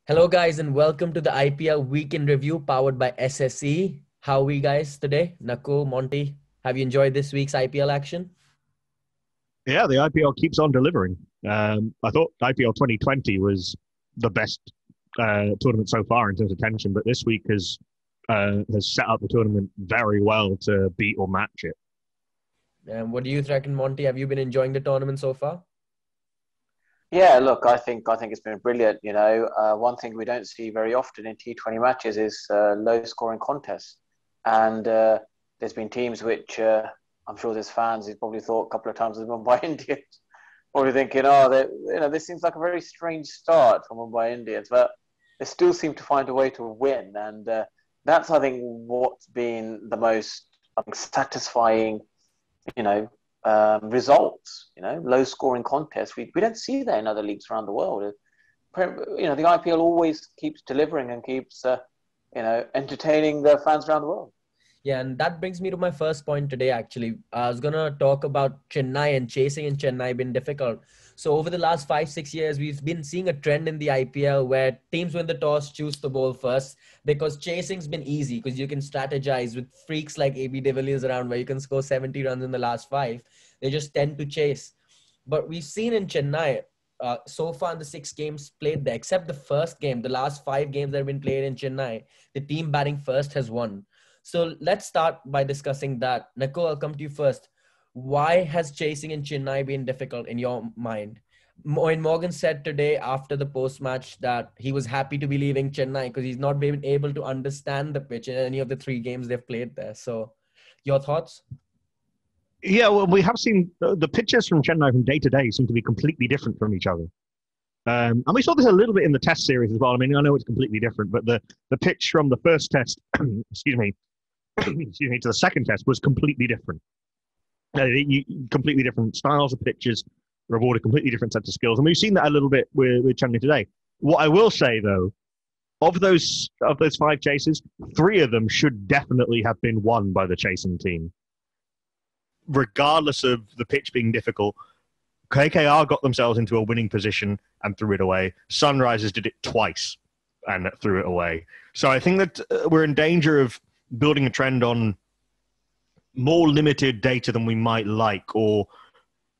Hello, guys, and welcome to the IPL Week in Review powered by SSE. How are we, guys, today? Nakul, Monty, have you enjoyed this week's IPL action? Yeah, the IPL keeps on delivering. I thought IPL 2020 was the best tournament so far in terms of tension, but this week has set up the tournament very well to beat or match it. And what do you reckon, Monty? Have you been enjoying the tournament so far? Yeah, look, I think it's been brilliant. One thing we don't see very often in T20 matches is low-scoring contests, and there's been teams which I'm sure there's fans who probably thought a couple of times of Mumbai Indians, probably thinking, oh, this seems like a very strange start for Mumbai Indians, but they still seem to find a way to win, and that's I think what's been the most satisfying results. Low scoring contests. We don't see that in other leagues around the world. The IPL always keeps delivering and keeps entertaining their fans around the world. Yeah, and that brings me to my first point today, actually. I was going to talk about Chennai and chasing in Chennai been difficult. So over the last 5, 6 years, we've been seeing a trend in the IPL where teams win the toss, choose the ball first, because chasing's been easy because you can strategize with freaks like AB de Villiers around where you can score 70 runs in the last five. They just tend to chase. But we've seen in Chennai, so far in the 6 games played there, except the first game, the last 5 games that have been played in Chennai, the team batting first has won. So let's start by discussing that. Nakul, I'll come to you first. Why has chasing in Chennai been difficult in your mind? Morgan said today after the post-match that he was happy to be leaving Chennai because he's not been able to understand the pitch in any of the 3 games they've played there. So your thoughts? Yeah, well, we have seen the pitches from Chennai from day to day seem to be completely different from each other. And we saw this a little bit in the test series as well. I mean, I know it's completely different, but the pitch from the first test, excuse me, excuse me, to the second test was completely different. Completely different styles of pitches, reward a completely different set of skills. And we've seen that a little bit with Chennai today. What I will say, though, of those 5 chases, 3 of them should definitely have been won by the chasing team. Regardless of the pitch being difficult, KKR got themselves into a winning position and threw it away. Sunrisers did it twice and threw it away. So I think that we're in danger of building a trend on more limited data than we might like, or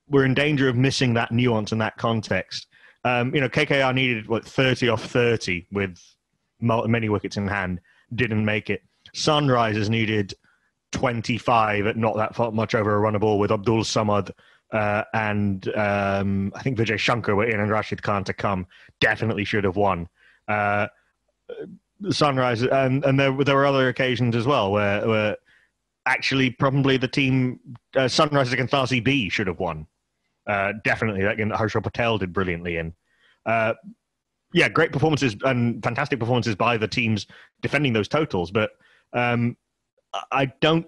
we're in danger of missing that nuance and that context. KKR needed 30 off 30 with many wickets in hand, didn't make it. Sunrisers needed 25 at not that much over a runner ball with Abdul Samad and I think Vijay Shankar were in and Rashid Khan to come. Definitely should have won. Sunrise, and there were other occasions as well where actually probably the team Sunrise against RCB should have won. Definitely, like Harshal Patel did brilliantly in. Great performances and fantastic performances by the teams defending those totals, but I think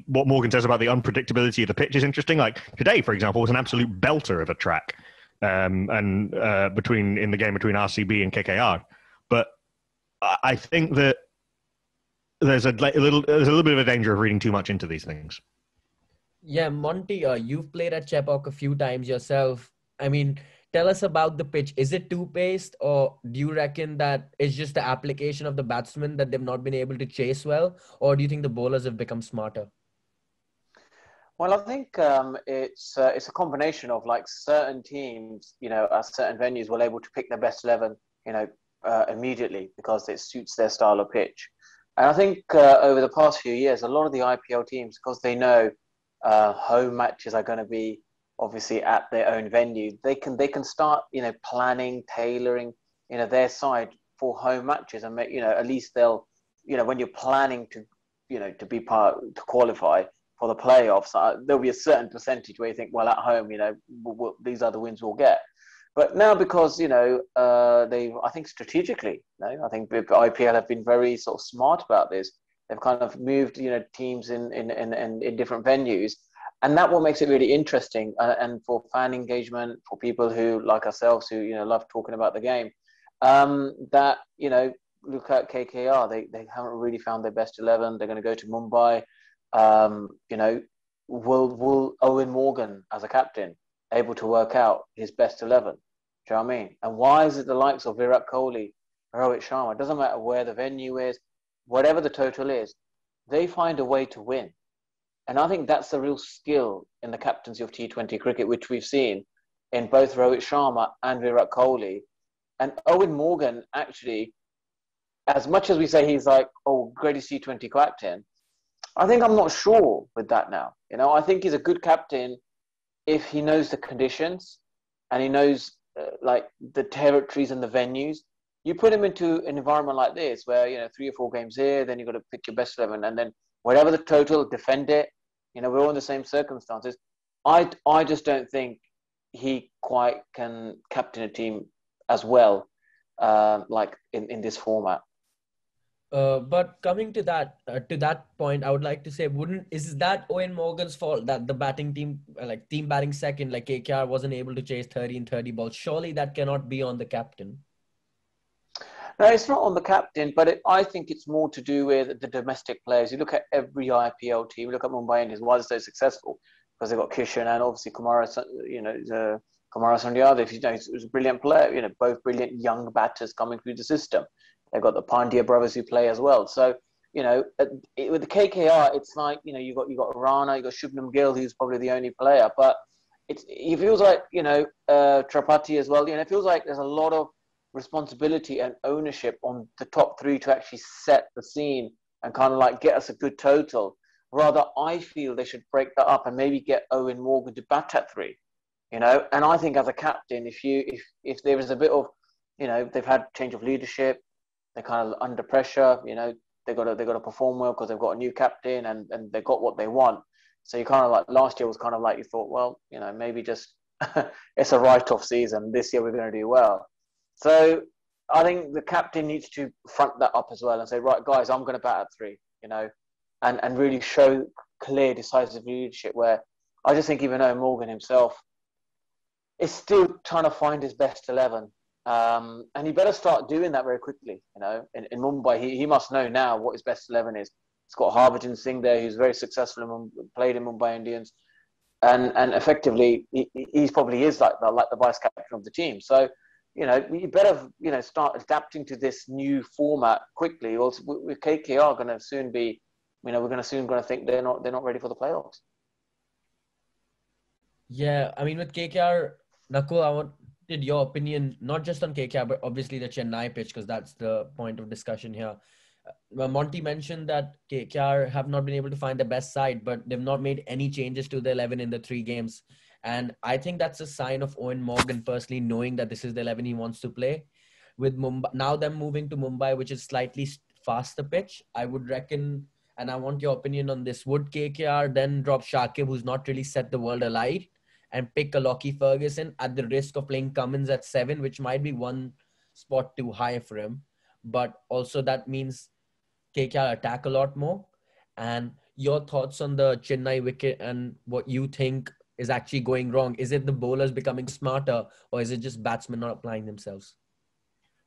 what Morgan says about the unpredictability of the pitch is interesting. Like today, for example, was an absolute belter of a track, in the game between RCB and KKR. But I think that there's a little bit of a danger of reading too much into these things. Yeah, Monty, you've played at Chepauk a few times yourself. I mean, tell us about the pitch. Is it two-paced, or do you reckon that it's just the application of the batsmen that they've not been able to chase well, or do you think the bowlers have become smarter? Well, I think it's a combination of like certain teams, at certain venues, were able to pick their best 11, immediately because it suits their style of pitch. And I think over the past few years, a lot of the IPL teams, because they know home matches are going to be obviously at their own venue, they can start planning, tailoring their side for home matches, and make at least they'll when you're planning to be part to qualify for the playoffs, there'll be a certain percentage where you think, well, at home, these are the wins we'll get. But now, because I think strategically, I think the IPL have been very sort of smart about this. They've kind of moved teams in different venues, and that what makes it really interesting. And for fan engagement, for people who like ourselves who love talking about the game, that look at KKR. They haven't really found their best 11. They're going to go to Mumbai. Will Owen Morgan as a captain able to work out his best 11? Do you know what I mean? And why is it the likes of Virat Kohli, Rohit Sharma, it doesn't matter where the venue is, whatever the total is, they find a way to win. And I think that's the real skill in the captaincy of T20 cricket, which we've seen in both Rohit Sharma and Virat Kohli. And Owen Morgan, actually, as much as we say he's like, oh, greatest T20 captain, I think I'm not sure with that now. You know, I think he's a good captain if he knows the conditions and he knows like the territories and the venues. You put him into an environment like this where, you know, 3 or 4 games here, then you've got to pick your best 11 and then whatever the total, defend it. You know, we're all in the same circumstances. I just don't think he quite can captain a team as well, like in this format. But coming to that point, I would like to say, is that Owen Morgan's fault that the batting team, like team batting second, like KKR wasn't able to chase 30 and 30 balls? Surely that cannot be on the captain. No, it's not on the captain, but I think it's more to do with the domestic players. You look at every IPL team, look at Mumbai Indians, why they're so successful? Because they've got Kishan and obviously Kumara, you know, Kumara Sandhyadeva, you know, he's a brilliant player, you know, both brilliant young batters coming through the system. They've got the Pandya brothers who play as well. So, you know, with the KKR, it's like, you know, you got Rana, you got Shubman Gill, who's probably the only player, but it feels like, you know, Tripathi as well. You know, it feels like there's a lot of responsibility and ownership on the top 3 to actually set the scene and kind of like get us a good total. Rather, I feel they should break that up and maybe get Owen Morgan to bat at 3. You know, and I think as a captain, if there is a bit of, you know, they've had change of leadership, they're kind of under pressure, you know, they got to perform well because they've got a new captain and they got what they want. So you kind of like, last year was kind of like, you thought, well, you know, maybe just it's a write-off season. This year we're going to do well. So I think the captain needs to front that up as well and say, right, guys, I'm going to bat at 3, you know, and really show clear, decisive leadership, where I just think even Owen Morgan himself is still trying to find his best 11. And he better start doing that very quickly. You know, in Mumbai, he must know now what his best 11 is. He's got Harbhajan Singh there, who's very successful and played in Mumbai Indians, and effectively he probably is like the vice captain of the team. So, you know, you better, you know, start adapting to this new format quickly, or with KKR going to soon be, you know, we're going to think they're not ready for the playoffs. Yeah, I mean, with KKR, Nakul, I wanted your opinion, not just on KKR, but obviously the Chennai pitch, because that's the point of discussion here. Monty mentioned that KKR have not been able to find the best side, but they've not made any changes to the 11 in the 3 games. And I think that's a sign of Owen Morgan personally knowing that this is the 11 he wants to play. With Mumbai, now them moving to Mumbai, which is slightly faster pitch, I would reckon, and I want your opinion on this, would KKR then drop Shakib, who's not really set the world alight, and pick a Lockie Ferguson at the risk of playing Cummins at 7, which might be one spot too high for him. But also that means KKR attack a lot more. And your thoughts on the Chennai wicket and what you think is actually going wrong? Is it the bowlers becoming smarter, or is it just batsmen not applying themselves?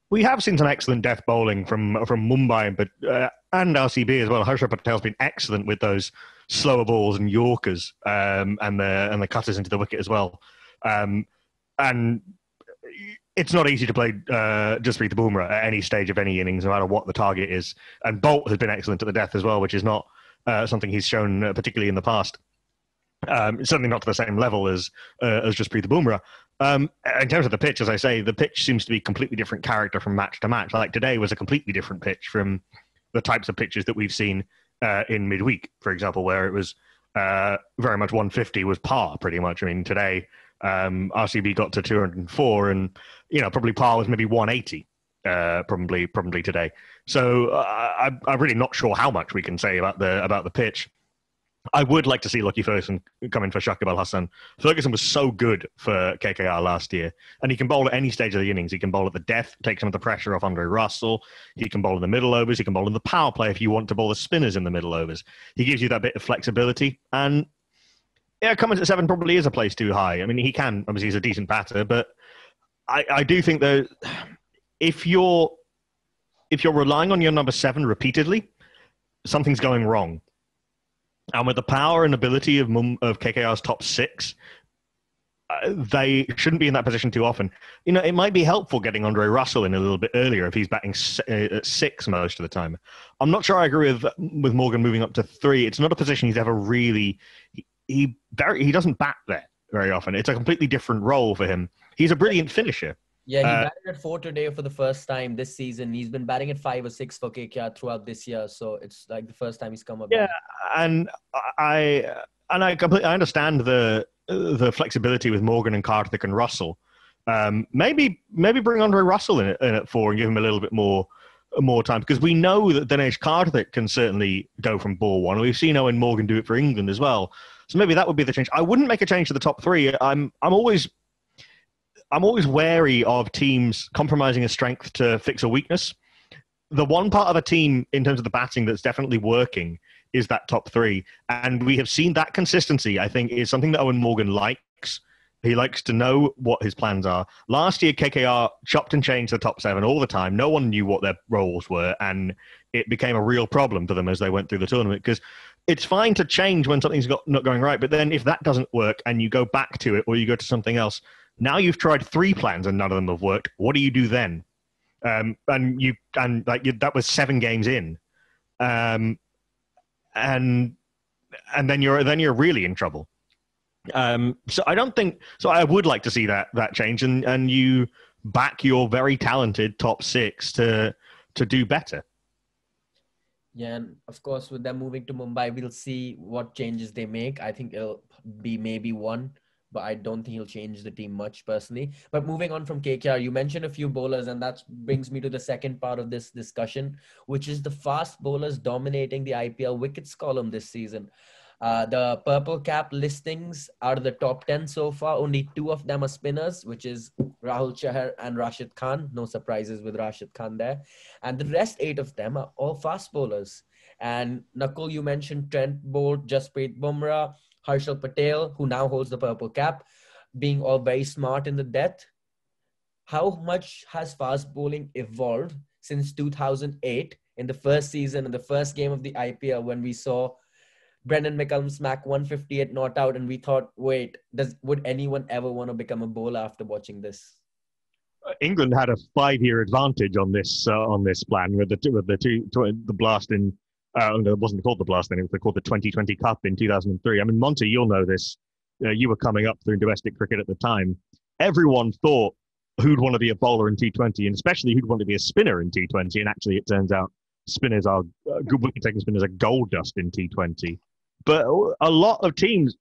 We have seen some excellent death bowling from Mumbai, but and RCB as well. Harshar Patel's been excellent with those slower balls and Yorkers, and the cutters into the wicket as well. And it's not easy to play Jasprit Bumrah at any stage of any innings, no matter what the target is. And Bolt has been excellent at the death as well, which is not something he's shown particularly in the past. Certainly not to the same level as Jasprit Bumrah. In terms of the pitch, as I say, the pitch seems to be completely different character from match to match. Like today was a completely different pitch from the types of pitches that we've seen in midweek, for example, where it was very much 150 was par pretty much. I mean, today RCB got to 204 and, you know, probably par was maybe 180 probably today. So I'm really not sure how much we can say about the pitch. I would like to see Lockie Ferguson come in for Shakib Al Hasan. Ferguson was so good for KKR last year, and he can bowl at any stage of the innings. He can bowl at the death, take some of the pressure off Andre Russell. He can bowl in the middle overs. He can bowl in the power play if you want to bowl the spinners in the middle overs. He gives you that bit of flexibility. And yeah, Cummins at 7 probably is a place too high. I mean, he can, obviously he's a decent batter, but I do think that if you're relying on your number 7 repeatedly, something's going wrong. And with the power and ability of KKR's top 6, they shouldn't be in that position too often. It might be helpful getting Andre Russell in a little bit earlier if he's batting at 6 most of the time. I'm not sure I agree with Morgan moving up to 3. It's not a position he's ever really. He doesn't bat there very often. It's a completely different role for him. He's a brilliant finisher. Yeah, he batted at 4 today for the first time this season. He's been batting at 5 or 6 for KKR throughout this year, so it's like the first time he's come up. Yeah, and I understand the flexibility with Morgan and Karthik and Russell. Maybe bring Andre Russell in at 4 and give him a little bit more time, because we know that Dinesh Karthik can certainly go from ball 1. We've seen Owen Morgan do it for England as well. So maybe that would be the change. I wouldn't make a change to the top 3. I'm always wary of teams compromising a strength to fix a weakness. The one part of a team in terms of the batting that's definitely working is that top 3. And we have seen that consistency, I think, is something that Owen Morgan likes. He likes to know what his plans are. Last year, KKR chopped and changed the top 7 all the time. No one knew what their roles were, and it became a real problem for them as they went through the tournament, because it's fine to change when something's not going right, but then if that doesn't work and you go back to it or you go to something else, now you've tried 3 plans and none of them have worked. What do you do then? That was 7 games in, and then you're really in trouble. So I don't think so. I would like to see that change, and you back your very talented top 6 to do better. Yeah, and of course, with them moving to Mumbai, we'll see what changes they make. I think it'll be maybe 1, but I don't think he'll change the team much personally. But moving on from KKR, you mentioned a few bowlers, and that brings me to the second part of this discussion, which is the fast bowlers dominating the IPL wickets column this season. The purple cap listings out of the top 10 so far, only 2 of them are spinners, which is Rahul Chahar and Rashid Khan. No surprises with Rashid Khan there. And the rest 8 of them are all fast bowlers. And Nakul, you mentioned Trent Bolt, Jasprit Bumrah, Harshal Patel, who now holds the purple cap, being all very smart in the death. How much has fast bowling evolved since 2008 in the first season and the first game of the IPL, when we saw Brendan McCullum smack 158 not out, and we thought, wait, would anyone ever want to become a bowler after watching this? England had a 5-year advantage on this plan with the blast in. It wasn't called the blast then; it was called the 2020 Cup in 2003. I mean, Monty, you'll know this. You were coming up through domestic cricket at the time. Everyone thought who'd want to be a bowler in T20, and especially who'd want to be a spinner in T20. And actually, it turns out spinners are good wicket-taking spinners are gold dust in T20. But a lot of teams,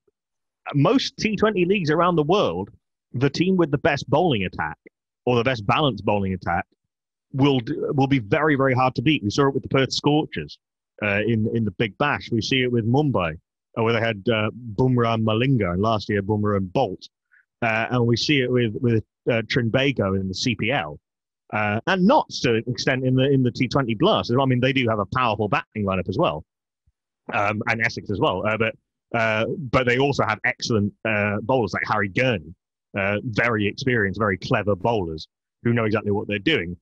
most T20 leagues around the world, the team with the best bowling attack or the best balanced bowling attack will be very, very hard to beat. We saw it with the Perth Scorchers in the Big Bash. We see it with Mumbai, where they had Bumrah and Malinga, and last year Bumrah and Bolt. And we see it with Trinbago in the CPL. And not to an extent in the T20 Blast. I mean, they do have a powerful batting lineup as well. And Essex as well, but they also have excellent bowlers like Harry Gurney, very experienced, very clever bowlers who know exactly what they're doing.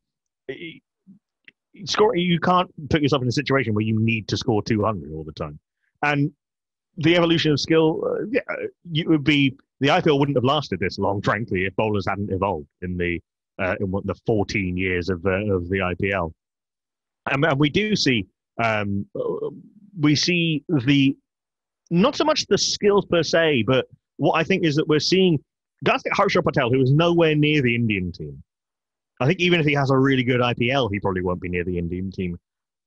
You can't put yourself in a situation where you need to score 200 all the time. And the evolution of skill, the IPL wouldn't have lasted this long, frankly, if bowlers hadn't evolved in the 14 years of the IPL. And we do see. We see not so much the skills per se, but what I think is that we're seeing guys like Harshal Patel, who is nowhere near the Indian team. I think even if he has a really good IPL, he probably won't be near the Indian team.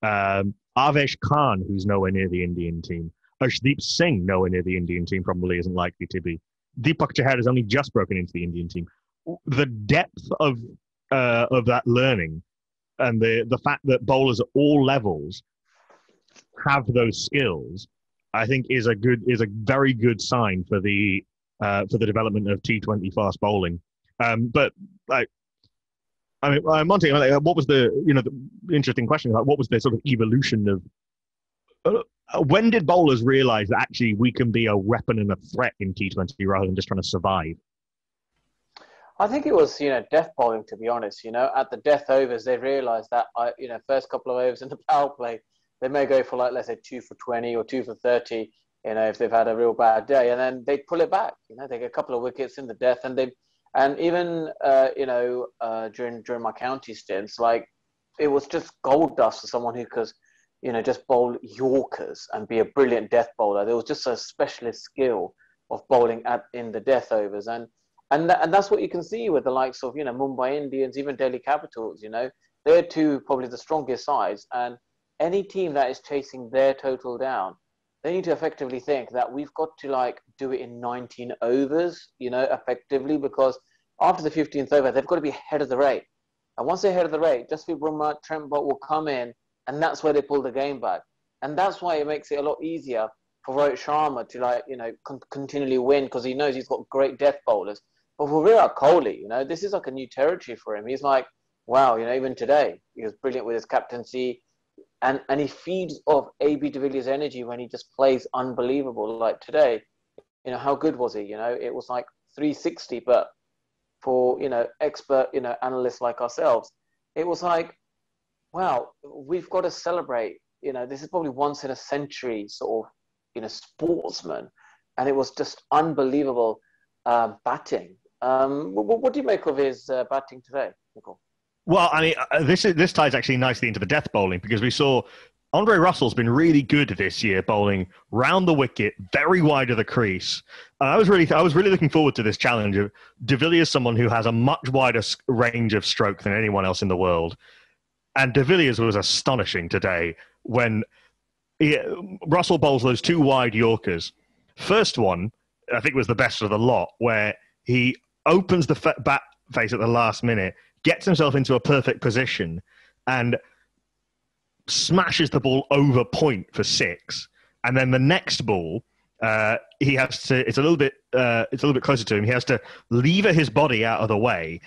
Avesh Khan, who's nowhere near the Indian team. Arshdeep Singh, nowhere near the Indian team, probably isn't likely to be. Deepak Chahar has only just broken into the Indian team. The depth of that learning and the fact that bowlers at all levels have those skills, I think is a very good sign for the development of T20 fast bowling. But Monty, what was the interesting question? Like, what was the sort of evolution of when did bowlers realize that actually we can be a weapon and a threat in T20 rather than just trying to survive? I think it was, death bowling, to be honest. At the death overs, they realized that, first couple of overs in the power play, they may go for, like, let's say 2 for 20 or 2 for 30. if they've had a real bad day, and then they pull it back. They get a couple of wickets in the death, and even during my county stints, like it was just gold dust for someone who could, just bowl Yorkers and be a brilliant death bowler. There was just a specialist skill of bowling in the death overs, and that's what you can see with the likes of Mumbai Indians, even Delhi Capitals. They're two probably the strongest sides, and any team that is chasing their total down, they need to effectively think that we've got to do it in 19 overs, effectively, because after the 15th over, they've got to be ahead of the rate. And once they're ahead of the rate, Jasprit Bumrah, Trent Boult will come in, and that's where they pull the game back. And that's why it makes it a lot easier for Rohit Sharma to continually win, because he knows he's got great death bowlers. But for Virat Kohli, this is like a new territory for him. He's like, wow, even today, he was brilliant with his captaincy. And he feeds off AB de Villiers' energy when he just plays unbelievable. Like today, how good was he? It was like 360, but for, expert, analysts like ourselves, it was like, wow, we've got to celebrate. This is probably once in a century sort of, sportsman. And it was just unbelievable batting. What do you make of his batting today, Nicole? Well, I mean, this ties actually nicely into the death bowling, because we saw Andre Russell's been really good this year, bowling round the wicket, very wide of the crease. I was really looking forward to this challenge of de Villiers, someone who has a much wider range of stroke than anyone else in the world, and de Villiers was astonishing today when Russell bowls those two wide Yorkers. First one, I think, was the best of the lot, where he opens the bat face at the last minute, gets himself into a perfect position, and smashes the ball over point for 6. And then the next ball, he has to. It's a little bit closer to him. He has to lever his body out of the way,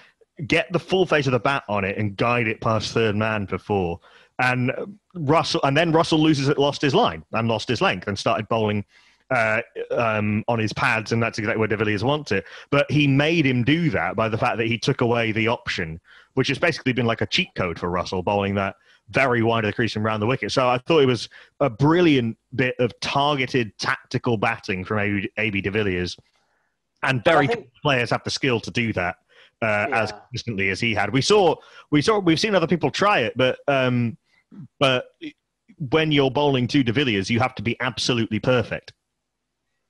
get the full face of the bat on it, and guide it past third man for 4. And then Russell lost his line and lost his length and started bowling on his pads, and that's exactly where de Villiers wants it. But he made him do that by the fact that he took away the option, which has basically been like a cheat code for Russell, bowling that very wide of the crease and round the wicket. So I thought it was a brilliant bit of targeted tactical batting from AB de Villiers, and very few players have the skill to do that as consistently as he had. We've seen other people try it, but when you're bowling to de Villiers, you have to be absolutely perfect.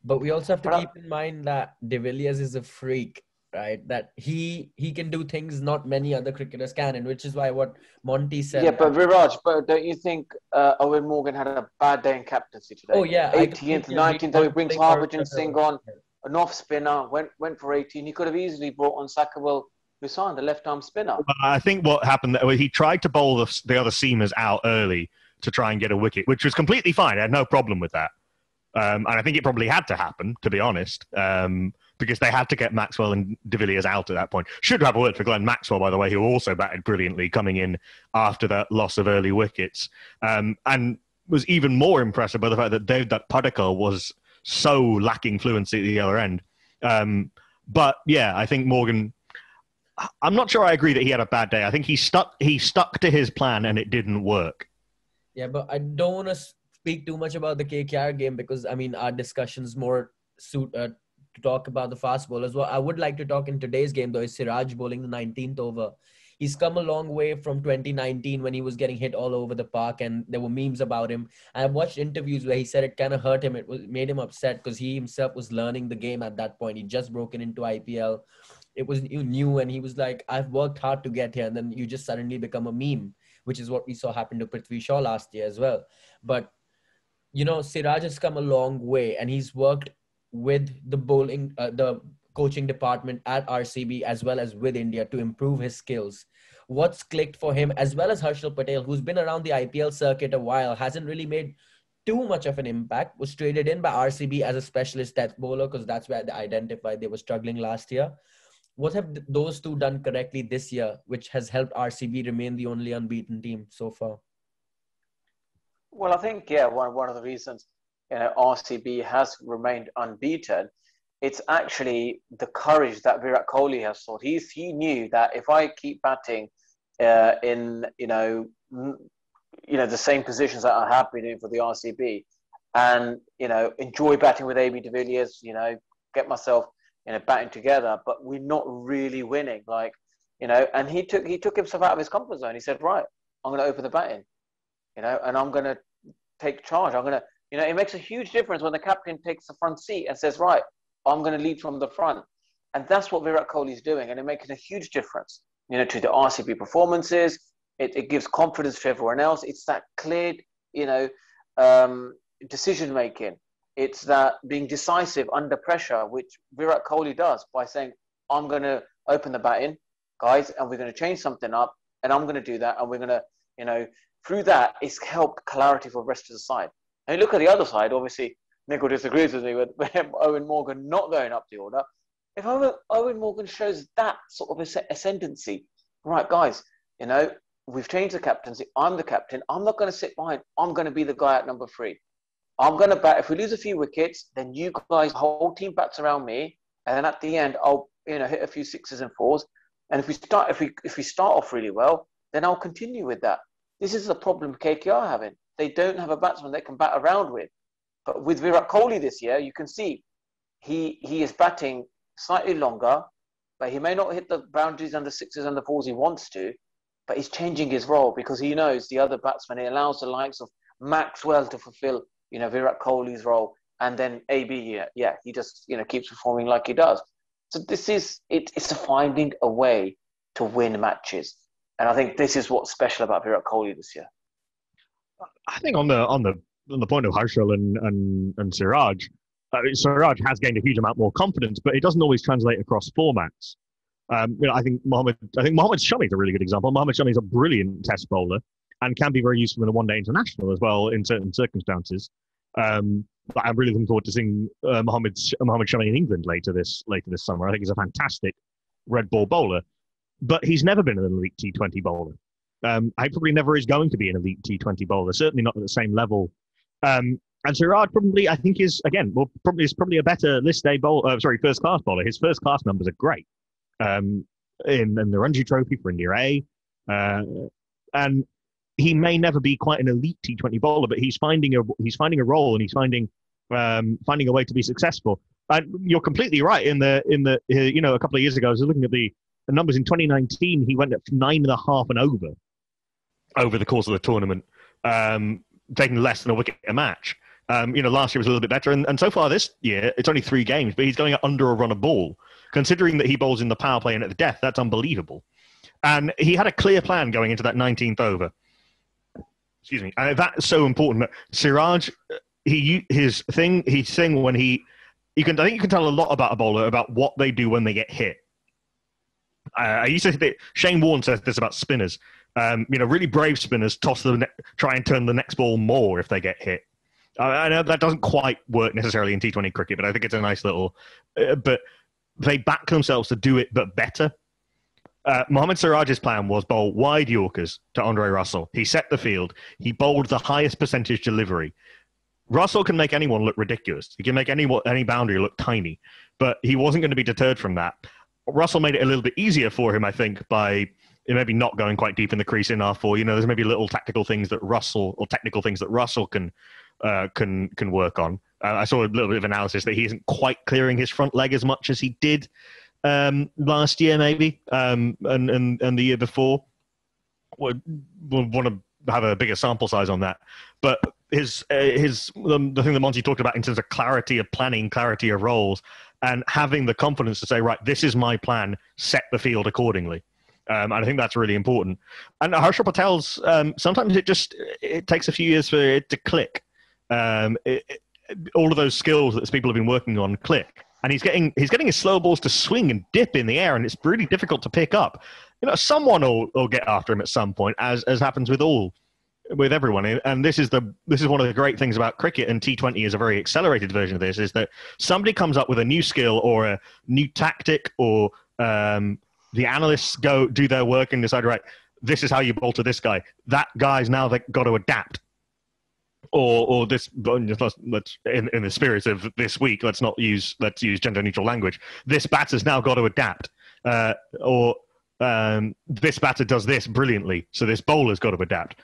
But we also have to keep in mind that de Villiers is a freak, right? That he can do things not many other cricketers can, and which is why what Monty said. Yeah, but Viraj, don't you think Owen Morgan had a bad day in captaincy today? Oh yeah, 18th, 19th, he brings Harbhajan Singh on, an off spinner, went for 18. He could have easily brought on Sakawal Hussain, the left-arm spinner. I think what happened, he tried to bowl the other seamers out early to try and get a wicket, which was completely fine. I had no problem with that. And I think it probably had to happen, to be honest, because they had to get Maxwell and de Villiers out at that point. Should have a word for Glenn Maxwell, by the way, who also batted brilliantly coming in after that loss of early wickets, and was even more impressive by the fact that Devdutt Padikkal was so lacking fluency at the other end. But yeah, I think Morgan, I'm not sure I agree that he had a bad day. I think he stuck to his plan and it didn't work. Yeah, but I don't want to speak too much about the KKR game, because I mean our discussions more suit to talk about the fast bowlers. What I would like to talk in today's game though is Siraj bowling the 19th over. He's come a long way from 2019 when he was getting hit all over the park and there were memes about him. I've watched interviews where he said it kind of hurt him. It made him upset because he himself was learning the game at that point. He just broken into IPL. It was new and he was like, I've worked hard to get here, and then you just suddenly become a meme, which is what we saw happen to Prithvi Shaw last year as well. But Siraj has come a long way, and he's worked with the the coaching department at RCB as well as with India to improve his skills. What's clicked for him, as well as Harshal Patel, who's been around the IPL circuit a while, hasn't really made too much of an impact, was traded in by RCB as a specialist death bowler because that's where they identified they were struggling last year. What have those two done correctly this year, which has helped RCB remain the only unbeaten team so far? Well, I think, one of the reasons RCB has remained unbeaten, it's actually the courage that Virat Kohli has thought. He knew that if I keep batting in the same positions that I have been in for the RCB, and enjoy batting with AB de Villiers. Get myself batting together, but we're not really winning. And he took himself out of his comfort zone. He said, right, I'm going to open the batting, and I'm going to take charge. I'm going to, it makes a huge difference when the captain takes the front seat and says, right, I'm going to lead from the front. And that's what Virat Kohli is doing. And it makes a huge difference, to the RCB performances. It gives confidence to everyone else. It's that clear, decision-making. It's that being decisive under pressure, which Virat Kohli does by saying, I'm going to open the batting, guys, and we're going to change something up, and I'm going to do that, and we're going to, through that, it's helped clarity for the rest of the side. And you look at the other side, obviously, Nickel disagrees with me with Owen Morgan not going up the order. If Owen Morgan shows that sort of ascendancy, right, guys, we've changed the captaincy. I'm the captain. I'm not going to sit behind. I'm going to be the guy at number 3. I'm going to bat. If we lose a few wickets, then you guys, the whole team bats around me, and then at the end, I'll hit a few 6s and 4s. And if we start off really well, then I'll continue with that. This is the problem KKR are having. They don't have a batsman they can bat around with. But with Virat Kohli this year, you can see he is batting slightly longer, but he may not hit the boundaries and the 6s and the 4s he wants to, but he's changing his role because he knows the other batsmen. He allows the likes of Maxwell to fulfill, Virat Kohli's role, and then AB, he just, keeps performing like he does. So it's finding a way to win matches, and I think this is what's special about Virat Kohli this year. I think on the point of Harshal and Siraj, Siraj has gained a huge amount more confidence, but it doesn't always translate across formats. I think Mohammad Shami is a really good example. Mohammad Shami is a brilliant test bowler and can be very useful in a one-day international as well in certain circumstances. But I'm really looking forward to seeing Mohammad Shami in England later this summer. I think he's a fantastic red ball bowler, but he's never been an elite T20 bowler. I probably never is going to be an elite T20 bowler, certainly not at the same level. And Siraj probably, I think, is probably a better first class bowler. His first class numbers are great. In the Ranji Trophy for India A, and he may never be quite an elite T20 bowler, but he's finding a role and he's finding a way to be successful. And you're completely right in the a couple of years ago, I was looking at the numbers in 2019. He went at 9.5 and over the course of the tournament, taking less than a wicket a match. Last year was a little bit better, and so far this year it's only 3 games, but he's going at under a run a ball. Considering that he bowls in the power play and at the death, that's unbelievable. And he had a clear plan going into that 19th over. Excuse me. And that's so important. That Siraj, his thing when I think you can tell a lot about a bowler about what they do when they get hit. I used to think Shane Warne says this about spinners. Really brave spinners try and turn the next ball more if they get hit. I know that doesn't quite work necessarily in T20 cricket, but I think it's a nice little. But they back themselves to do it, but better. Mohammad Siraj's plan was bowl wide Yorkers to Andre Russell. He set the field. He bowled the highest percentage delivery. Russell can make anyone look ridiculous. He can make any boundary look tiny, but he wasn't going to be deterred from that. Russell made it a little bit easier for him, I think, by maybe not going quite deep in the crease enough, or there's maybe little technical things that Russell can work on. I saw a little bit of analysis that he isn't quite clearing his front leg as much as he did last year, maybe, and the year before. We'll want to have a bigger sample size on that. But the thing that Monty talked about in terms of clarity of planning, clarity of roles, and having the confidence to say, right, this is my plan, set the field accordingly. And I think that's really important. And Harshal Patel's, sometimes it takes a few years for it to click. All of those skills that people have been working on click. And he's getting his slow balls to swing and dip in the air, and it's really difficult to pick up. Someone will get after him at some point, as happens with everyone. And this is one of the great things about cricket, and T20 is a very accelerated version of this, is that somebody comes up with a new skill or a new tactic, or the analysts do their work and decide, right, this is how you bowl to this guy. That guy's now got to adapt. Or this, let's in the spirit of this week, let's use gender neutral language. This batter's now got to adapt, or this batter does this brilliantly, so this bowler's got to adapt.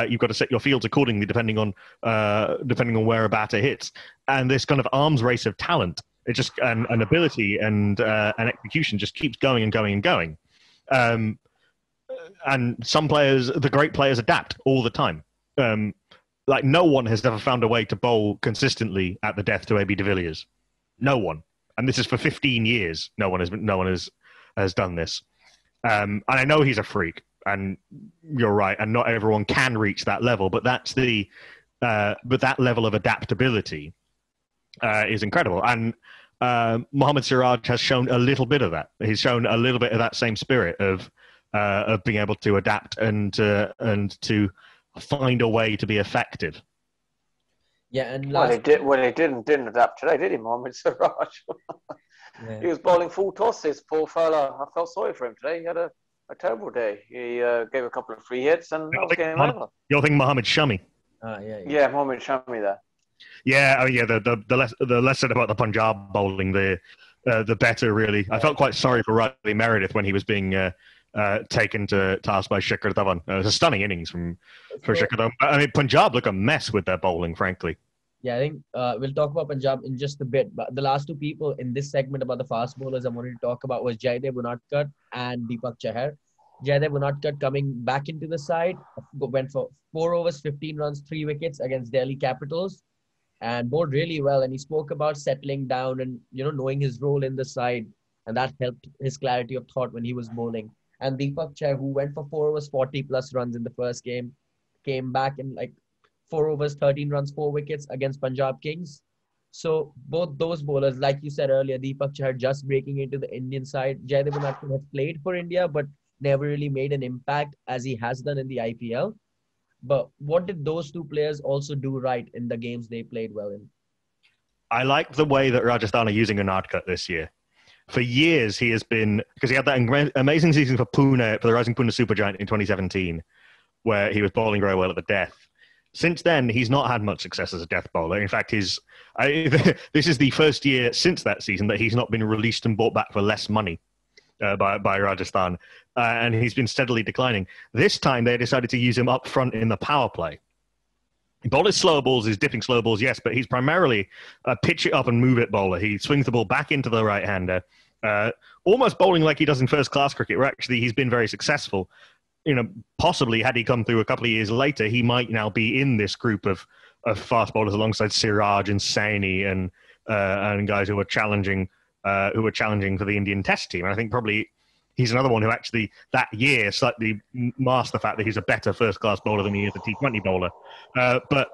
You've got to set your fields accordingly, depending on where a batter hits. And this kind of arms race of talent, it just and ability and execution just keeps going and going and going. And some players, the great players, adapt all the time. Like no one has ever found a way to bowl consistently at the death to AB de Villiers. No one, and this is for 15 years. No one has done this. And I know he's a freak, and you're right, and not everyone can reach that level. But that level of adaptability is incredible. And Mohammad Siraj has shown a little bit of that. He's shown a little bit of that same spirit of being able to adapt and to find a way to be effective. Yeah, and he didn't adapt today, did he, Mohammad Siraj? Yeah. He was bowling full tosses, poor fella. I felt sorry for him today. He had a terrible day. He gave a couple of free hits, and that was game over. You're thinking Mohammad Shami? Yeah, Mohammad Shami there. Yeah, the less said about the Punjab bowling, the better, really. I felt quite sorry for Riley Meredith when he was being taken to task by Shikhar Dawan. It was a stunning innings for Shikhar Dawan. I mean, Punjab look a mess with their bowling, frankly. Yeah, I think we'll talk about Punjab in just a bit. But the last two people in this segment about the fast bowlers I wanted to talk about was Jaydev Unadkat and Deepak Chahar. Jaydev Unadkat coming back into the side, went for 4 overs, 15 runs, 3 wickets against Delhi Capitals, and bowled really well. And he spoke about settling down and knowing his role in the side, and that helped his clarity of thought when he was bowling. And Deepak Chahar, who went for 4 overs, 40 plus runs in the first game, came back in 4 overs, 13 runs, 4 wickets against Punjab Kings. So both those bowlers, like you said earlier, Deepak Chahar just breaking into the Indian side. Jaydev Unadkat has played for India, but never really made an impact as he has done in the IPL. But what did those two players also do right in the games they played well in? I like the way that Rajasthan are using Unadkat this year. For years, he has been, because he had that amazing season for Pune, for the Rising Pune Supergiant in 2017, where he was bowling very well at the death. Since then, he's not had much success as a death bowler. In fact, this is the first year since that season that he's not been released and bought back for less money by Rajasthan. And he's been steadily declining. This time, they decided to use him up front in the power play. He bowls his slower balls, his dipping slow balls, yes, but he's primarily a pitch it up and move it bowler. He swings the ball back into the right-hander, almost bowling like he does in first-class cricket, where actually he's been very successful. Possibly had he come through a couple of years later, he might now be in this group of fast bowlers alongside Siraj and Saini and guys who are challenging for the Indian Test team. And I think probably he's another one who actually that year slightly masked the fact that he's a better first-class bowler than he is a T20 bowler. But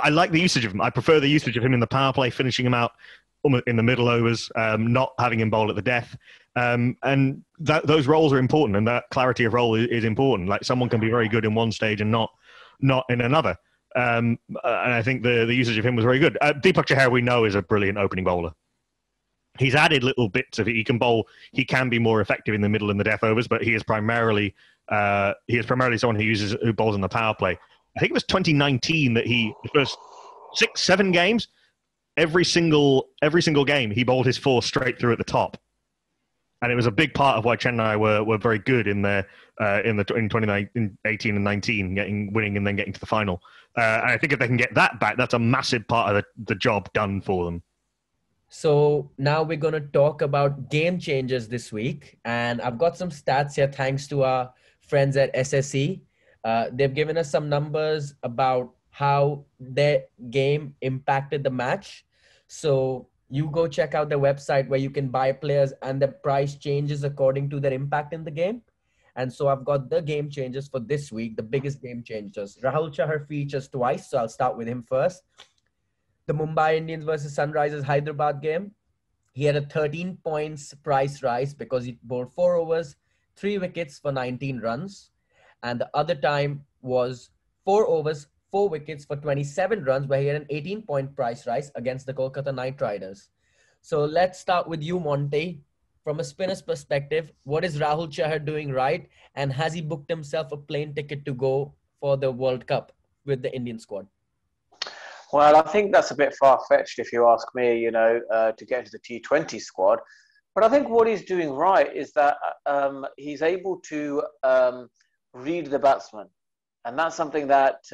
I like the usage of him. I prefer the usage of him in the power play, finishing him out in the middle overs, not having him bowl at the death. And those roles are important, and that clarity of role is important. Like someone can be very good in one stage and not in another. And I think the usage of him was very good. Deepak Chahar, we know, is a brilliant opening bowler. He's added little bits of it. He can bowl. He can be more effective in the middle and the death overs, but he is primarily someone who bowls in the power play. I think it was 2019 that the first 6-7 games, every single game he bowled his 4 straight through at the top. And it was a big part of why Chennai were very good in 2018 and 19, winning and then getting to the final. And I think if they can get that back, that's a massive part of the job done for them. So now we're going to talk about game changers this week. And I've got some stats here thanks to our friends at SSE. They've given us some numbers about how their game impacted the match. So you go check out their website where you can buy players and the price changes according to their impact in the game. And so I've got the game changers for this week, the biggest game changers. Rahul Chahar features twice, so I'll start with him first. The Mumbai Indians versus Sunrisers Hyderabad game. He had a 13 points price rise because he bowled 4 overs, 3 wickets for 19 runs. And the other time was 4 overs, 4 wickets for 27 runs, where he had an 18-point price rise against the Kolkata Knight Riders. So let's start with you, Monty. From a spinner's perspective, what is Rahul Chahar doing right? And has he booked himself a plane ticket to go for the World Cup with the Indian squad? Well, I think that's a bit far-fetched if you ask me, to get into the T20 squad. But I think what he's doing right is that he's able to read the batsman. And that's something that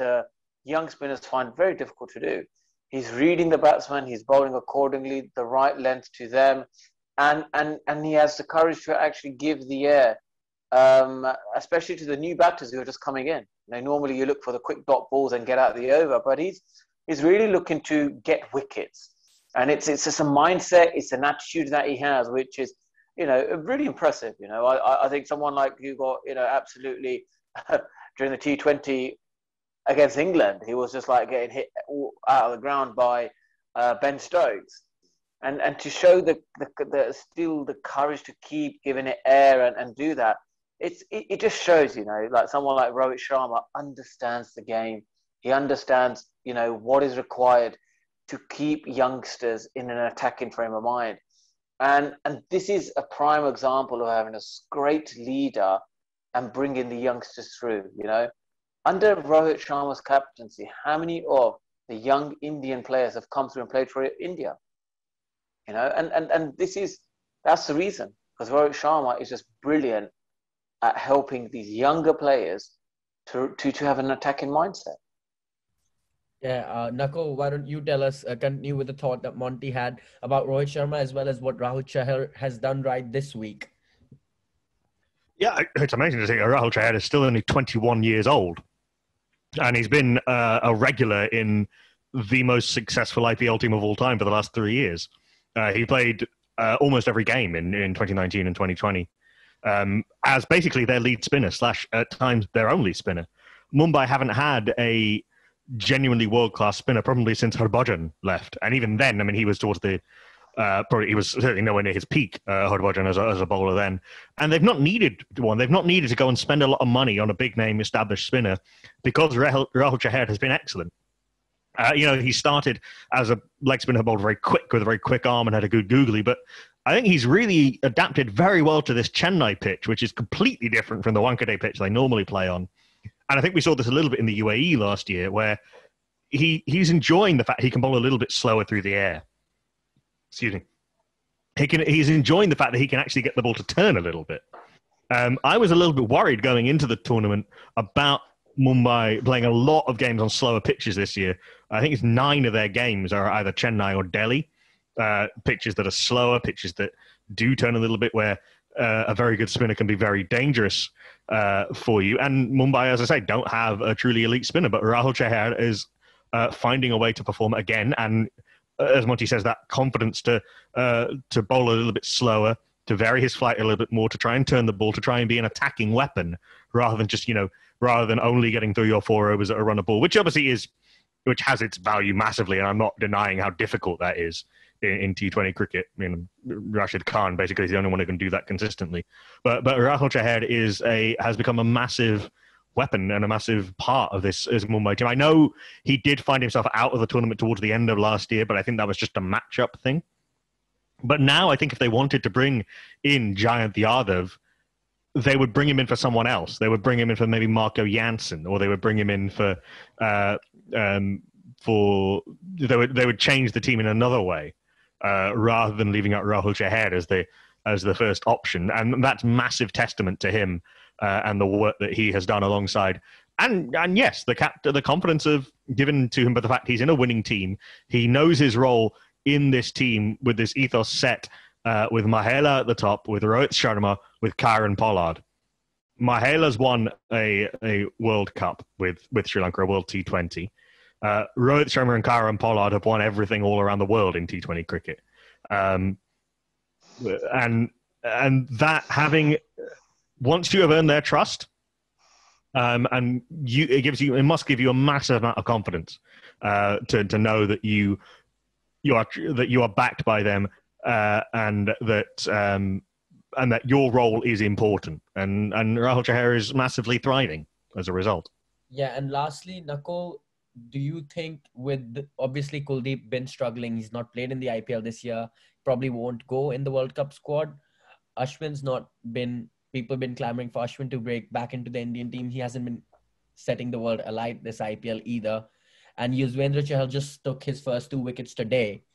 young spinners find very difficult to do. He's reading the batsman, he's bowling accordingly, the right length to them, and he has the courage to actually give the air, especially to the new batters who are just coming in. Normally you look for the quick dot balls and get out the over, but he's really looking to get wickets. And it's just a mindset, it's an attitude that he has, which is, really impressive. I think someone like you got, absolutely during the T20 against England, he was just like getting hit out of the ground by Ben Stokes. And to show the still the courage to keep giving it air and do that, it just shows, like someone like Rohit Sharma understands the game. He understands, what is required to keep youngsters in an attacking frame of mind. And this is a prime example of having a great leader and bringing the youngsters through, Under Rohit Sharma's captaincy, how many of the young Indian players have come through and played for India? And that's the reason, because Rohit Sharma is just brilliant at helping these younger players to have an attacking mindset. Yeah, Nakul, why don't you tell us, continue with the thought that Monty had about Rohit Sharma as well as what Rahul Chahar has done right this week? Yeah, it's amazing to see Rahul Chahar is still only 21 years old. And he's been a regular in the most successful IPL team of all time for the last 3 years. He played almost every game in 2019 and 2020 as basically their lead spinner / at times their only spinner. Mumbai haven't had a genuinely world-class spinner probably since Harbhajan left. And even then, I mean, he was towards the probably he was certainly nowhere near his peak, Harbhajan, as a bowler then. And they've not needed one. They've not needed to go and spend a lot of money on a big-name established spinner because Rahul Chahar has been excellent. He started as a leg spinner bowler very quick with a very quick arm and had a good googly, but I think he's really adapted very well to this Chennai pitch, which is completely different from the Wankhede pitch they normally play on. And I think we saw this a little bit in the UAE last year, where he's enjoying the fact he can bowl a little bit slower through the air. Excuse me. He's enjoying the fact that he can actually get the ball to turn a little bit. I was a little bit worried going into the tournament about Mumbai playing a lot of games on slower pitches this year. I think it's 9 of their games are either Chennai or Delhi, pitches that are slower, pitches that do turn a little bit, where a very good spinner can be very dangerous for you. And Mumbai, as I say, don't have a truly elite spinner, but Rahul Chahar is finding a way to perform again. And as Monty says, that confidence to bowl a little bit slower, to vary his flight a little bit more, to try and turn the ball, to try and be an attacking weapon rather than just, rather than only getting 3 or 4 overs at a run of ball, which obviously which has its value massively. And I'm not denying how difficult that is in T20 cricket. I mean, Rashid Khan basically is the only one who can do that consistently. But Rahul Chahar has become a massive weapon and a massive part of this Mumbai team. I know he did find himself out of the tournament towards the end of last year, but I think that was just a matchup thing. But now I think if they wanted to bring in Jayant Yadav, they would bring him in for someone else. They would bring him in for maybe Marco Jansen, or they would bring him in for they would change the team in another way rather than leaving out Rahul Chahar as the first option. And that's massive testament to him and the work that he has done alongside. And yes, the confidence given to him by the fact he's in a winning team. He knows his role in this team with this ethos set with Mahela at the top, with Rohit Sharma, with Kieron Pollard. Mahela's won a World Cup with Sri Lanka, a World T20. Rohit Sharma and Kieron Pollard have won everything all around the world in T20 cricket. And that having, once you have earned their trust, it must give you a massive amount of confidence to know that you are backed by them and that your role is important. And Rahul Chahar is massively thriving as a result. Yeah, and lastly, Nakul, do you think obviously Kuldeep been struggling, he's not played in the IPL this year, probably won't go in the World Cup squad. Ashwin's people been clamoring for Ashwin to break back into the Indian team. He hasn't been setting the world alight this IPL either. And Yuzvendra Chahal just took his first 2 wickets today.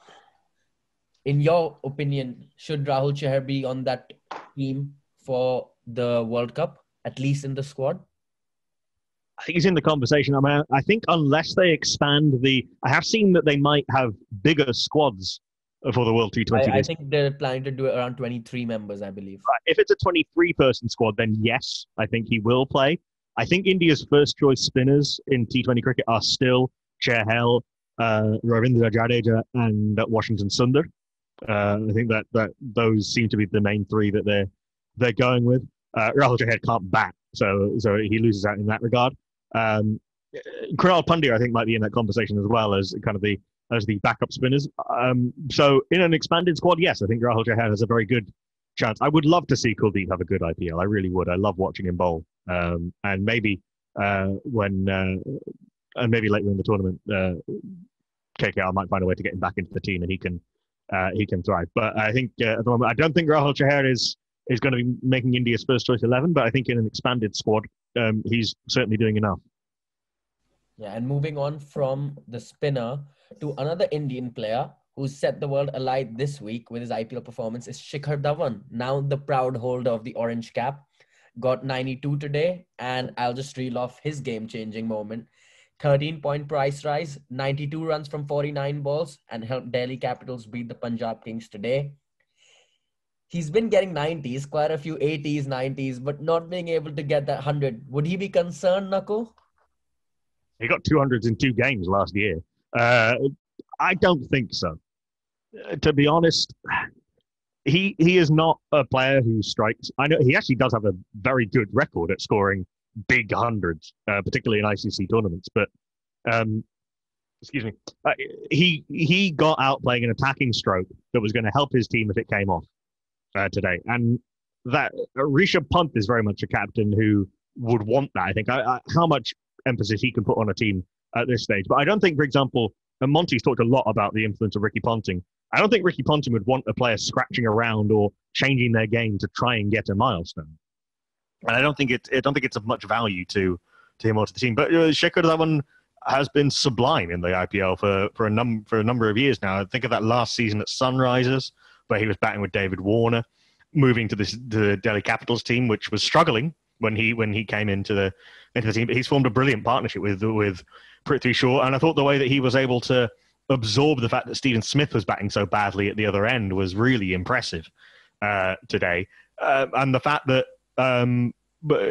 In your opinion, should Rahul Chahar be on that team for the World Cup, at least in the squad? I think he's in the conversation. I mean, I think unless they expand I have seen that they might have bigger squads for the World T20 I this. think they're planning to do it around 23 members, I believe. If it's a 23-person squad, then yes, I think he will play. I think India's first choice spinners in T20 cricket are still Chahal, Ravindra Jadeja, and Washington Sundar. I think that those seem to be the main three that they're going with. Rahul Chahar can't bat, so he loses out in that regard. Kunal Pandya, I think, might be in that conversation as well as kind of the backup spinners. So in an expanded squad, yes, I think Rahul Chahar has a very good chance. I would love to see Kuldeep have a good IPL. I really would. I love watching him bowl. And maybe maybe later in the tournament, KKR might find a way to get him back into the team and he can thrive. But I think at the moment, I don't think Rahul Chahar is going to be making India's first choice 11. But I think in an expanded squad, he's certainly doing enough. Yeah, and moving on from the spinner to another Indian player who set the world alight this week with his IPL performance is Shikhar Dawan, now the proud holder of the orange cap. Got 92 today, and I'll just reel off his game-changing moment. 13-point price rise, 92 runs from 49 balls, and helped Delhi Capitals beat the Punjab Kings today. He's been getting 90s, quite a few 80s, 90s, but not being able to get that 100. Would he be concerned, Nakul? He got 200s in 2 games last year. I don't think so. To be honest, he is not a player who strikes. I know he actually does have a very good record at scoring big hundreds, particularly in ICC tournaments. But excuse me, he got out playing an attacking stroke that was going to help his team if it came off today. And that Rishabh Pant is very much a captain who would want that. I think how much emphasis he can put on a team at this stage. But I don't think, for example, and Monty's talked a lot about the influence of Ricky Ponting. I don't think Ricky Ponting would want a player scratching around or changing their game to try and get a milestone. And I don't think it's of much value to him or to the team. But Shikhar Dawan has been sublime in the IPL for a number of years now. I think of that last season at Sunrisers, where he was batting with David Warner, moving to the Delhi Capitals team, which was struggling when he came into the team. But he's formed a brilliant partnership with Prithvi Shaw, and I thought the way that he was able to absorb the fact that Stephen Smith was batting so badly at the other end was really impressive today. And the fact that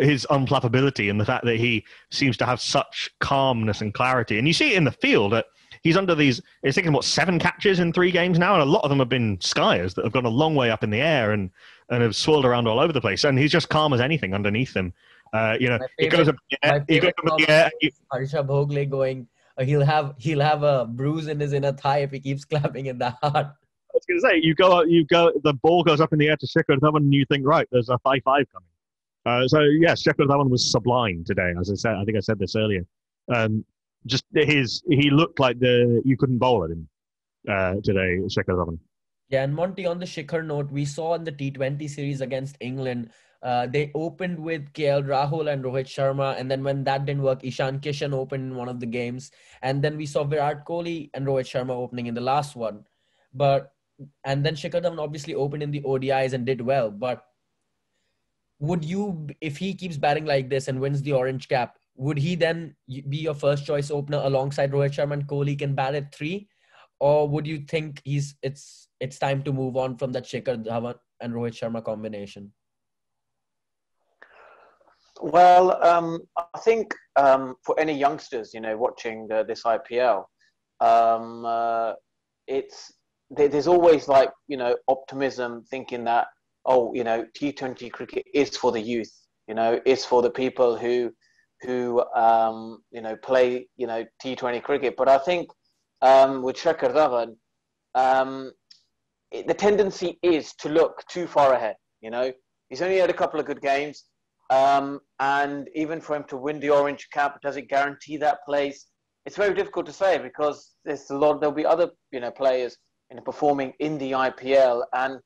his unflappability and the fact that he seems to have such calmness and clarity. And you see it in the field that he's under these, he's taken, 7 catches in 3 games now, and a lot of them have been skiers that have gone a long way up in the air and have swirled around all over the place. And he's just calm as anything underneath them. He goes up in the air. Harsha Bhogle going, he'll have a bruise in his inner thigh if he keeps clapping in the heart. I was going to say, the ball goes up in the air to Shikhar Dhawan, and you think, right, there's a 5-5 coming. So yes, Shikhar Dhawan was sublime today. As I said, I think I said this earlier. He looked like you couldn't bowl at him today, Shikhar Dhawan. Yeah, and Monty, on the Shikhar note, we saw in the T20 series against England, they opened with KL Rahul and Rohit Sharma, and then when that didn't work, Ishan Kishan opened in one of the games, and then we saw Virat Kohli and Rohit Sharma opening in the last one. And then Shikhar Dhawan obviously opened in the ODIs and did well. But would you, if he keeps batting like this and wins the orange cap, would he then be your first choice opener alongside Rohit Sharma and Kohli can bat at 3? Or would you think it's time to move on from that Shikhar Dhawan and Rohit Sharma combination? Well, I think for any youngsters, watching this IPL, there's always optimism, thinking that T20 cricket is for the youth, it's for the people who play T20 cricket. But I think with Shikhar Dhawan, the tendency is to look too far ahead. He's only had a couple of good games. And even for him to win the orange cap, does it guarantee that place? It's very difficult to say, because there'll be other players performing in the IPL. And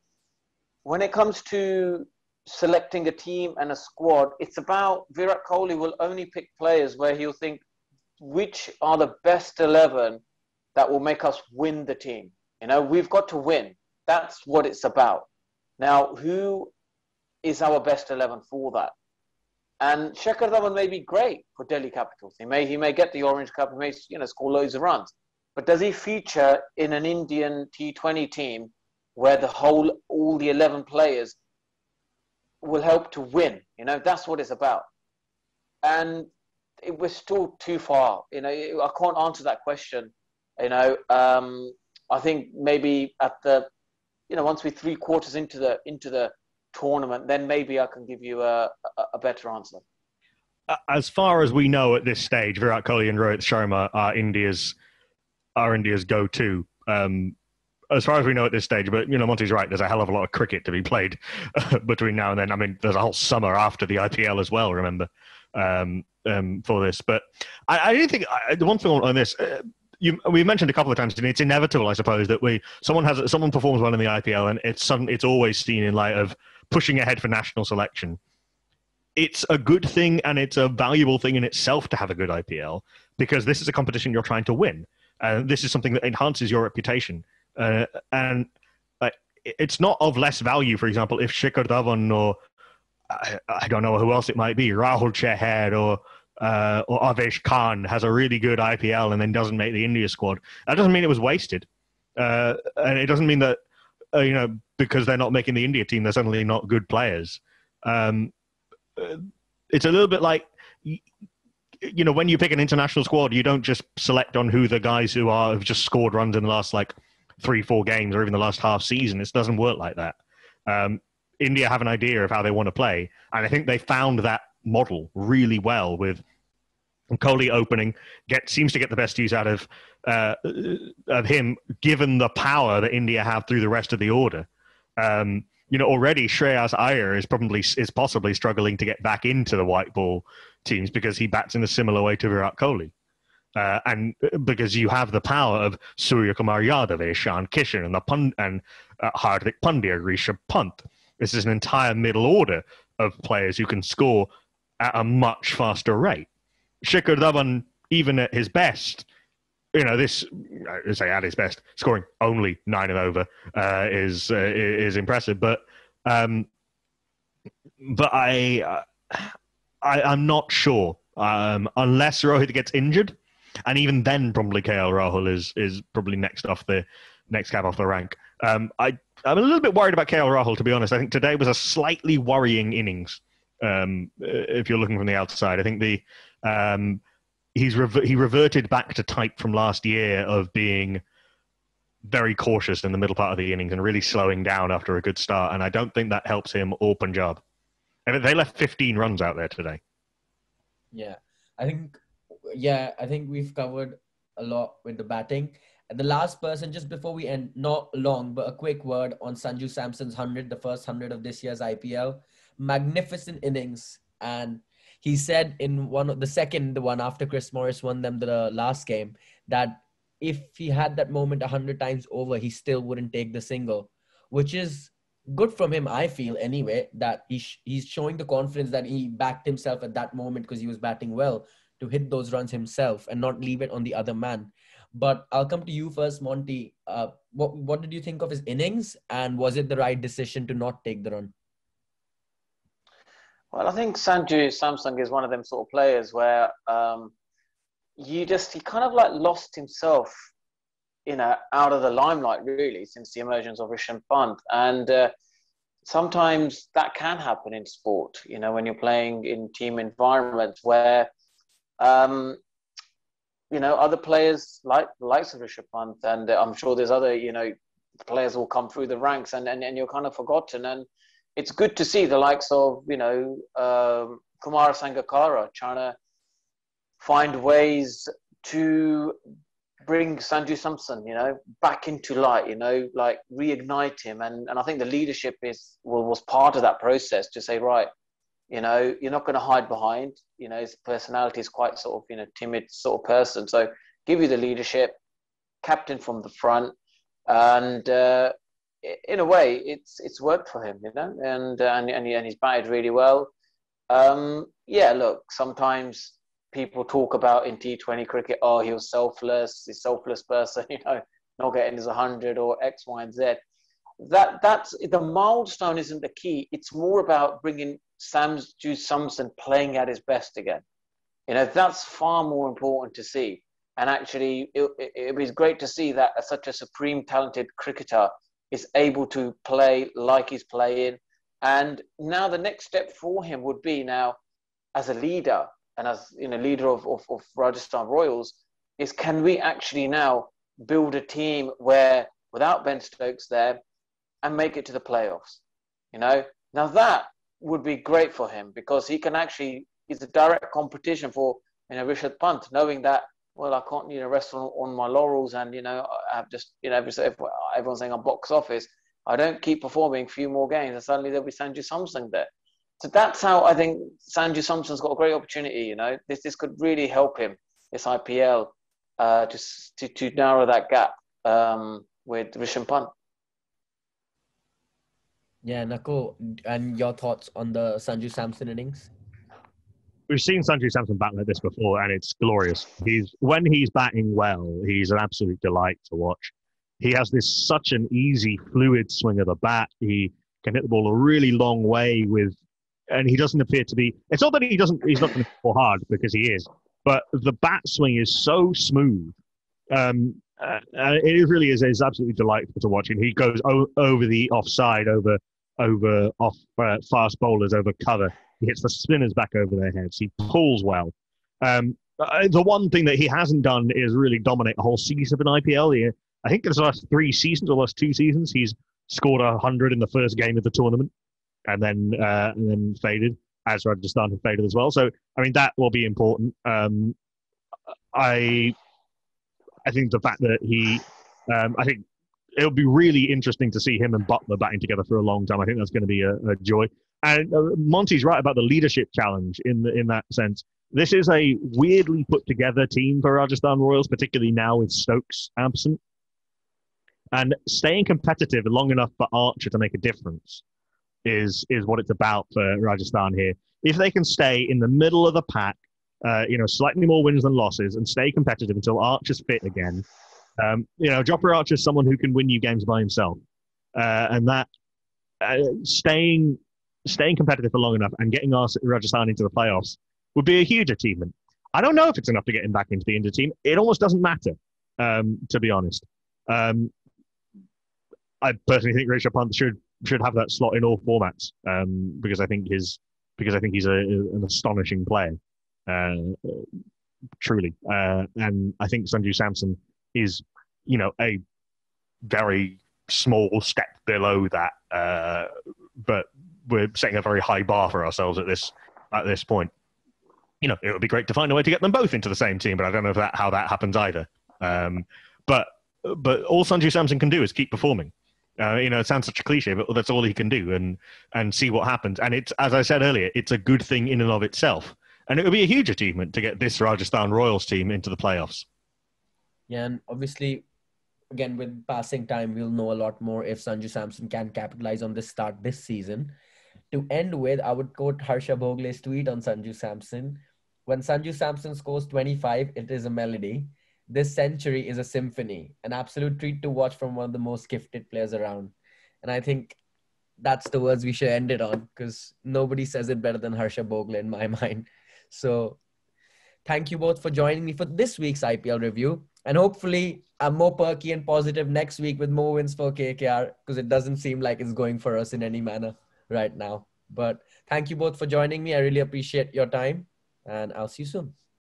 when it comes to selecting a team and a squad, it's about Virat Kohli will only pick players where he'll think which are the best 11 that will make us win the team. We've got to win. That's what it's about. Now, who is our best 11 for that? And Shikhar Dawan may be great for Delhi Capitals. He may get the orange cap. He may score loads of runs. But does he feature in an Indian T20 team where all the 11 players will help to win? That's what it's about. And we're still too far. I can't answer that question. I think maybe at the, once we're 3/4 into the tournament, then maybe I can give you a better answer. As far as we know at this stage, Virat Kohli and Rohit Sharma are India's go-to. As far as we know at this stage, but Monty's right. There's a hell of a lot of cricket to be played between now and then. I mean, there's a whole summer after the IPL as well. Remember, for this. But I do think the one thing on this. We mentioned a couple of times, and it's inevitable, I suppose, that someone performs well in the IPL, and it's always seen in light of pushing ahead for national selection. It's a good thing, and it's a valuable thing in itself to have a good IPL, because this is a competition you're trying to win. This is something that enhances your reputation, and it's not of less value. For example, if Shikhar Dhawan or I don't know who else it might be, Rahul Chahar or Avesh Khan has a really good IPL and then doesn't make the India squad. That doesn't mean it was wasted, and it doesn't mean that because they're not making the India team, they're suddenly not good players. It's a little bit like when you pick an international squad, you don't just select on who the guys who have just scored runs in the last 3-4 games or even the last half season. It doesn't work like that. India have an idea of how they want to play, and I think they found that model really well with Kohli opening. Seems to get the best use out of him, given the power that India have through the rest of the order. Already Shreyas Iyer is possibly struggling to get back into the white ball teams because he bats in a similar way to Virat Kohli. And because you have the power of Surya Kumar Yadav, Ishan Kishan, and Hardik Pandya, Rishabh Pant. This is an entire middle order of players who can score at a much faster rate. Shikhar Dhawan, even at his best, at his best, scoring only 9 and over is impressive. But I'm not sure unless Rohit gets injured, and even then probably KL Rahul is probably next cab off the rank. I'm a little bit worried about KL Rahul, to be honest. I think today was a slightly worrying innings. If you're looking from the outside, I think he reverted back to type from last year of being very cautious in the middle part of the innings and really slowing down after a good start. And I don't think that helps him or Punjab. And they left 15 runs out there today. Yeah, I think we've covered a lot with the batting. And the last person, just before we end, not long, but a quick word on Sanju Samson's 100, the first 100 of this year's IPL. Magnificent innings. And he said in the one after Chris Morris won them the last game, that if he had that moment 100 times over, he still wouldn't take the single, which is good from him, I feel, anyway, that he's showing the confidence that he backed himself at that moment because he was batting well to hit those runs himself and not leave it on the other man. But I'll come to you first, Monty. What did you think of his innings, and was it the right decision to not take the run? Well, I think Sanju Samson is one of them sort of players where he kind of lost himself, out of the limelight really since the emergence of Rishabh Pant. And sometimes that can happen in sport, when you're playing in team environments where, other players like the likes of Rishabh Pant, and I'm sure there's other, players will come through the ranks and you're kind of forgotten. And it's good to see the likes of, Kumar Sangakkara trying to find ways to bring Sanju Samson, back into light, reignite him. And I think the leadership was part of that process to say, right, you're not going to hide behind, his personality is quite sort of, timid sort of person. So give you the leadership, captain from the front. And in a way, it's worked for him, and he's batted really well. Look, sometimes people talk about in T20 cricket, oh, he was selfless, he's a selfless person, not getting his 100 or X, Y, and Z. That's the milestone isn't the key. It's more about bringing Sanju Samson playing at his best again. That's far more important to see. And actually, it was great to see that such a supreme talented cricketer is able to play like he's playing. And now the next step for him would be now, as a leader and as leader of Rajasthan Royals, is can we actually now build a team where without Ben Stokes there and make it to the playoffs? Now that would be great for him because he can actually, he's a direct competition for Rishabh Pant, knowing that, well, I can't rest on my laurels and I have just everyone's saying I'm box office. I don't keep performing a few more games and suddenly there'll be Sanju Samson there. So that's how I think Sanju Samson's got a great opportunity. This could really help him, this IPL, to narrow that gap with Rishabh Pant. Yeah, Nakul, and your thoughts on the Sanju Samson innings? We've seen Sanju Samson bat like this before, and it's glorious. When he's batting well, he's an absolute delight to watch. He has such an easy, fluid swing of the bat. He can hit the ball a really long way and he doesn't appear to be. It's not that he's not going to fall hard because he is, but the bat swing is so smooth. It really is absolutely delightful to watch him. He goes over the offside, off fast bowlers, over cover. He hits the spinners back over their heads. He pulls well. The one thing that he hasn't done is really dominate a whole season of an IPL. I think it's the last 3 seasons or last 2 seasons, he's scored 100 in the first game of the tournament and then faded, as Rajasthan have faded as well. So, I mean, that will be important. I think the fact that I think it'll be really interesting to see him and Butler batting together for a long time. I think that's going to be a joy. And Monty's right about the leadership challenge in that sense. This is a weirdly put together team for Rajasthan Royals, particularly now with Stokes absent. And staying competitive long enough for Archer to make a difference is what it's about for Rajasthan here. If they can stay in the middle of the pack, slightly more wins than losses, and stay competitive until Archer's fit again. Jofra Archer is someone who can win you games by himself, and that staying competitive for long enough and getting Rajasthan into the playoffs would be a huge achievement. I don't know if it's enough to get him back into the India team. It almost doesn't matter, to be honest. I personally think Rishabh Pant should have that slot in all formats because I think he's an astonishing player, truly. And I think Sanju Samson is, a very small step below that, but we're setting a very high bar for ourselves at this point. It would be great to find a way to get them both into the same team, but I don't know how that happens either. But all Sanju Samson can do is keep performing. It sounds such a cliche, but that's all he can do, and see what happens. And it's, as I said earlier, it's a good thing in and of itself. And it would be a huge achievement to get this Rajasthan Royals team into the playoffs. Yeah, and obviously, again, with passing time, we'll know a lot more if Sanju Samson can capitalize on this start this season. To end with, I would quote Harsha Bhogle's tweet on Sanju Samson. When Sanju Samson scores 25, it is a melody. This century is a symphony, an absolute treat to watch from one of the most gifted players around. And I think that's the words we should end it on because nobody says it better than Harsha Bhogle in my mind. So thank you both for joining me for this week's IPL review. And hopefully I'm more perky and positive next week with more wins for KKR because it doesn't seem like it's going for us in any manner right now. But thank you both for joining me. I really appreciate your time and I'll see you soon.